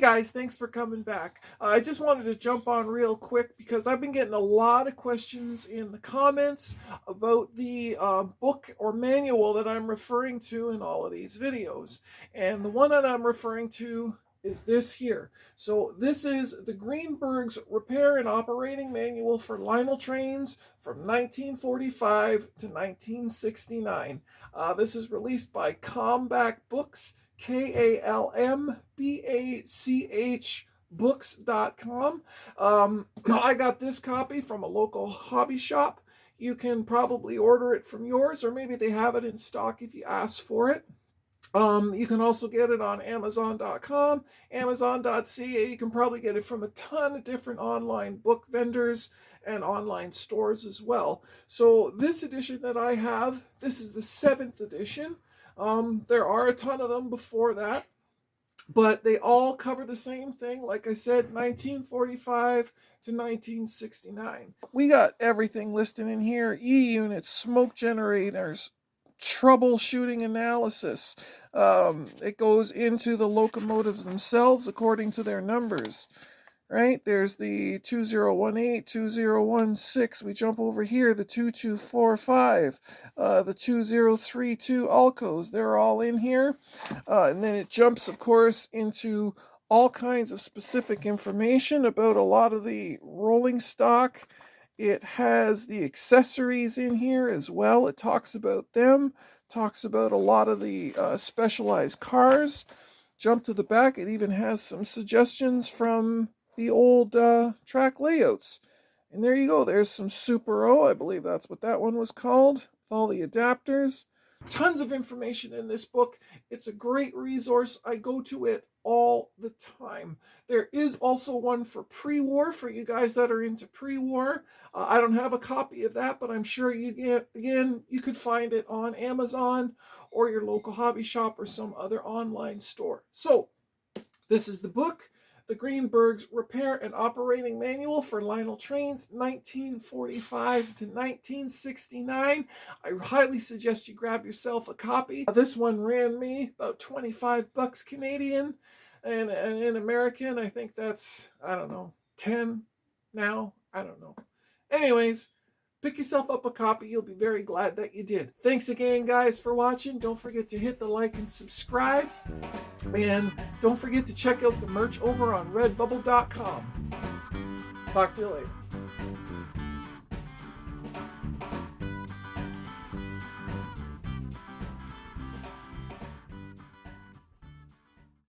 guys, thanks for coming back. I just wanted to jump on real quick because I've been getting a lot of questions in the comments about the book or manual that I'm referring to in all of these videos. And the one that I'm referring to is this here. So this is the Greenberg's Repair and Operating Manual for Lionel Trains from 1945 to 1969. This is released by Kalmbach Books, Kalmbach books.com. I got this copy from a local hobby shop. You can probably order it from yours, or maybe they have it in stock if you ask for it. You can also get it on Amazon.com, Amazon.ca. You can probably get it from a ton of different online book vendors and online stores as well. So this edition that I have, this is the 7th edition. There are a ton of them before that, but they all cover the same thing. Like I said, 1945 to 1969. We got everything listed in here: E-units, smoke generators, troubleshooting analysis. It goes into the locomotives themselves according to their numbers. Right, there's the 2018, 2016. We jump over here, the 2245, the 2032 Alcos. They're all in here. And then it jumps, of course, into all kinds of specific information about a lot of the rolling stock. It has the accessories in here as well. It talks about them, talks about a lot of the specialized cars. Jump to the back, it even has some suggestions from the old track layouts. And there you go, there's some Super O, I believe that's what that one was called, with all the adapters. Tons of information in this book. It's a great resource. I go to it all the time. There is also one for pre-war, for you guys that are into pre-war. I don't have a copy of that, but I'm sure you could find it on Amazon or your local hobby shop or some other online store. So this is the book, the Greenberg's Repair and Operating Manual for Lionel Trains, 1945 to 1969. I highly suggest you grab yourself a copy. This one ran me about 25 bucks Canadian, and in American, I think that's, I don't know, 10 now. I don't know. Anyways, pick yourself up a copy. You'll be very glad that you did. Thanks again, guys, for watching. Don't forget to hit the like and subscribe. And don't forget to check out the merch over on redbubble.com. Talk to you later.